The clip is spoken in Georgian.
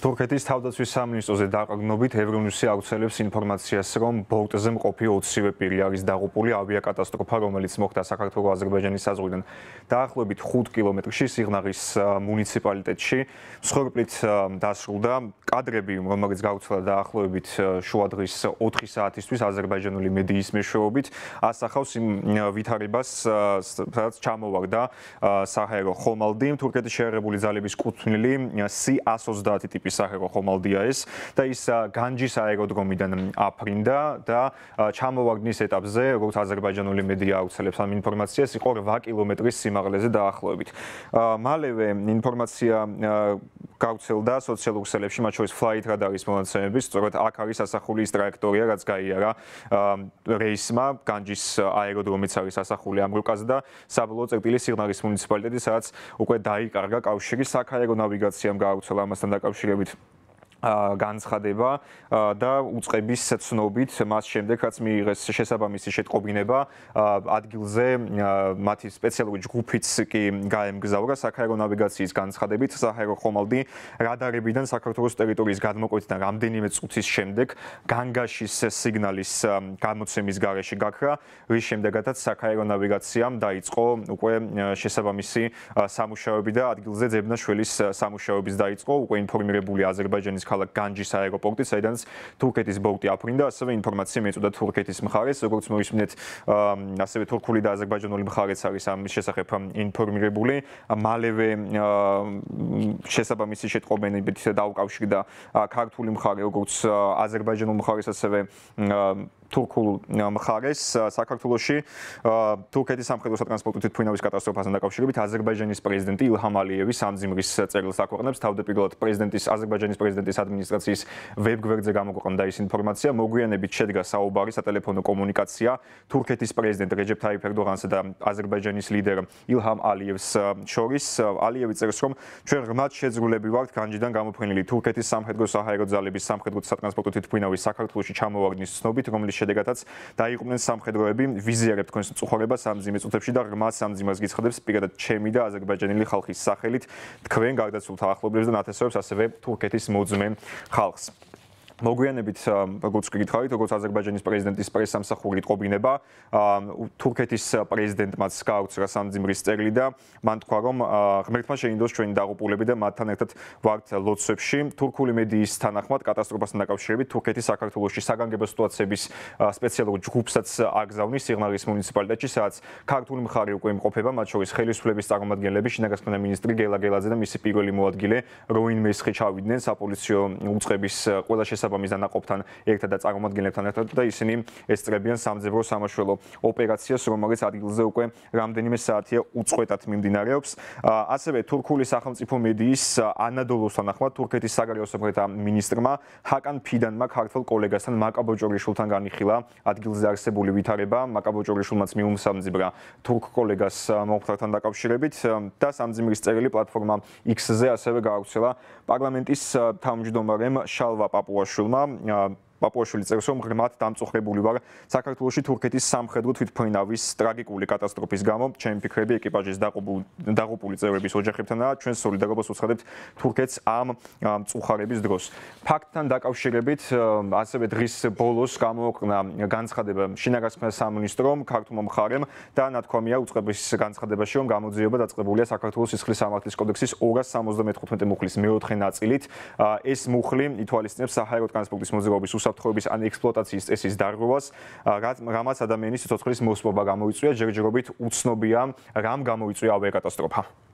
თურქეთის თავდაცვის სამინისტროზე დაყრდნობით ევრონიუსი აუცილებს ინფორმაციას, რომ ბორტზე მყოფი 20-ვე პირი არის დაღუპული ავიაკატასტროფა, რომელიც მოხდა საქართველოს-აზერბაიჯანის საზღვრიდან დაახლოებით 5 კილომეტრში სიღნაღის მუნიციპალიტეტში. მსხვერპლით დასრულდა კადრები, რომელიც გავრცელდა დაახლოებით შუადღის 4 საათისთვის აზერბაიჯანული მედიის მეშვეობით, ასახავს იმ ვითარებას, სადაც ჩამოვარდა საჰაერო ხომალდი, თურქეთის შეიარაღებული ძალების კუთვნილი C-130 ტიპის საჰაერო ხომალდია ეს და ის განჯის აეროდრომიდან აფრინდა და ჩამოვარდნის ეტაპზე, როგორც აზერბაიჯანული მედია აუცილებს ამ ინფორმაციას, იყო 8 კილომეტრის სიმაღლეზე დაახლოებით. მალევე ინფორმაცია გავრცელდა სოციალურ ქსელებში, მათ შორის Flight Radar-ის მონაცემების, სწორედ აქ არის ასახული ის ტრაექტორია, რაც გაიარა რეისმა, განჯის აეროდრომიც არის ასახული ამ რუკაზე და საბოლოო წერტილი სიღნაღის მუნიციპალიტეტი, სადაც უკვე დაიკარგა კავშირი საქაერო ნავიგაციამ გააუცელა ამასთან დაკავშირებით განცხადება და უწყების ცნობით მას შემდეგ რაც მიიღეს შესაბამისი შეტყობინება ადგილზე მათი სპეციალური ჯგუფიც კი გაემგზავრა საქაერო ნავიგაციის განცხადებით საჰაერო ხომალდი რადარებიდან საქართველოს ტერიტორიის გადმოკვეთიდან რამდენიმე წუთის შემდეგ განგაშის სიგნალის გამოცემის გარეშე გაქრა, რის შემდეგაც საქაერო ნავიგაციამ დაიწყო უკვე შესაბამისი სამუშაოები და ადგილზე ძებნა-შველის სამუშაოებიც დაიწყო, უკვე ინფორმირებული აზერბაიჯანის ქალაქ განჯის აეროპორტი, საიდანაც თურქეთის ბორტი აფრინდა, ასევე ინფორმაცია მიეწოდა თურქეთის მხარეს, როგორც მოვისმინეთ, ასევე თურქული და აზერბაიჯანული მხარეც არის ამის შესახებ ინფორმირებული. მალევე შესაბამისი შეტყობინებით დაუკავშირდა ქართული მხარე, როგორც აზერბაიჯანულ მხარეს, ასევე თურქულ მხარეს საქართველოში თურქეთის სამხედრო სატრანსპორტო თვითმფრინავის კატასტროფასთან დაკავშირებით აზერბაიჯანის პრეზიდენტი ილჰამ ალიევი სამძიმრის წერილს აქვეყნებს. თავდაპირველად აზერბაიჯანის პრეზიდენტის ადმინისტრაციის ვებგვერდზე გამოქვეყნდა ის ინფორმაცია. მოგვიანებით შედგა საუბარი სატელეფონო კომუნიკაცია თურქეთის პრეზიდენტ რეჯეფ თაიფ ერდოღანსა და აზერბაიჯანის ლიდერ ილჰამ ალიევს შორის. ალიევი წერს, რომ ჩვენ ღრმად შეძრულები ვართ განჯიდან გამოფრინილი თურქეთის სამხედრო საჰაერო ძალების სამხედრო სატრანსპორტო თვითმფრინავის საქართველოში ჩამოვარდნის ცნობით, რომლის შედეგადაც დაიყვნენ სამხედროები, ვიზიარებთ თქვენს მწუხარებას სამძიმე წუთებში და ღრმა სამძიმას გიცხადებს პირადად ჩემი და აზერბაიჯანელი ხალხის სახელით თქვენ გარდაცვლილ ახალობლებს და ნათესავებს, ასევე თურქეთის მოძმე ხალხს. მოგვიანებით, როგორც გითხარით, როგორც აზერბაიჯანის პრეზიდენტის პრესსამსახური ტყობინება, თურქეთის პრეზიდენტმაც გააუცხრა სამძიმრის წერილი და მან თქვა, რომ ღმერთმა შეინდოს ჩვენი დაღუპულები და მათთან ერთად ვართ ლოცვებში. თურქული მედიის თანახმად კატასტროფასთან დაკავშირებით თურქეთის საქართველოში საგანგებო სიტუაციების სპეციალურ ჯგუფსაც აგზავნის სიღნაღის მუნიციპალიტეტში, სადაც ქართული მხარე უკვე იმყოფება, მათ შორის ხელისუფლების წარმომადგენლები, შინაგანსაკუთრებათა მინისტრი გელა გელაძე და მისი პირველი მოადგილე როინ მესხი ჩავიდნენ საპოლიციო უწყების ყველა ამის დანაყოფთან ერთად და წარმომადგენლებთან ერთად და ისინი ესწრებიან სამძებრო სამაშველო ოპერაციას, რომელიც ადგილზე უკვე რამდენიმე საათია უწყვეტად მიმდინარეობს. ასევე თურქული სახელმწიფო მედიის ანადოლუს თანახმად თურქეთის საგარეო საქმეთა მინისტრმა ჰაკან ფიდანმა ქართველ კოლეგასთან მაკა ბოჭორიშვილთან განიხილა ადგილზე არსებული ვითარება. მაკა ბოჭორიშვილმაც მიუმსამძიბრა თურქ კოლეგას მომხრთან დაკავშირებით და სამძიმრის წერილი პლატფორმა X-ზე ასევე გაავრცელა პარლამენტის თავმჯდომარემ შალვა პაპუაშვილმა. პაპუაშვილი წერს, რომ ღრმად დამწუხრებული ვარ საქართველოში თურქეთის სამხედრო თვითმფრინავის ტრაგიკული კატასტროფის გამო. ჩემი ფიქრები ეკიპაჟის დაღუპული წევრების ოჯახებთანაა. ჩვენ სოლიდარობას უცხადებთ თურქეთს ამ მწუხარების დროს. ფაქტთან დაკავშირებით, ასევე დღის ბოლოს გამოქვეყნა განცხადება შინაგანსაკუთრებათა სამინისტრომ, ქართულმა მხარემ და ნათქვამია უწყების განცხადებაში, რომ გამოძიება დაწყებულია საქართველოს სისხლის სამართლის კოდექსის 275 მუხლის მეოთხე ნაწილით. ეს მუხლი ითვალისწინებს საჰაერო ტრანსპორტის მოძრაობის უსაფრთხოების ან ექსპლუატაციის წესის დარღვევას, რამაც ადამიანის სიცოცხლის მოსპობა გამოიწვია, ჯერჯერობით უცნობია, რამ გამოიწვია ავიაკატასტროფა.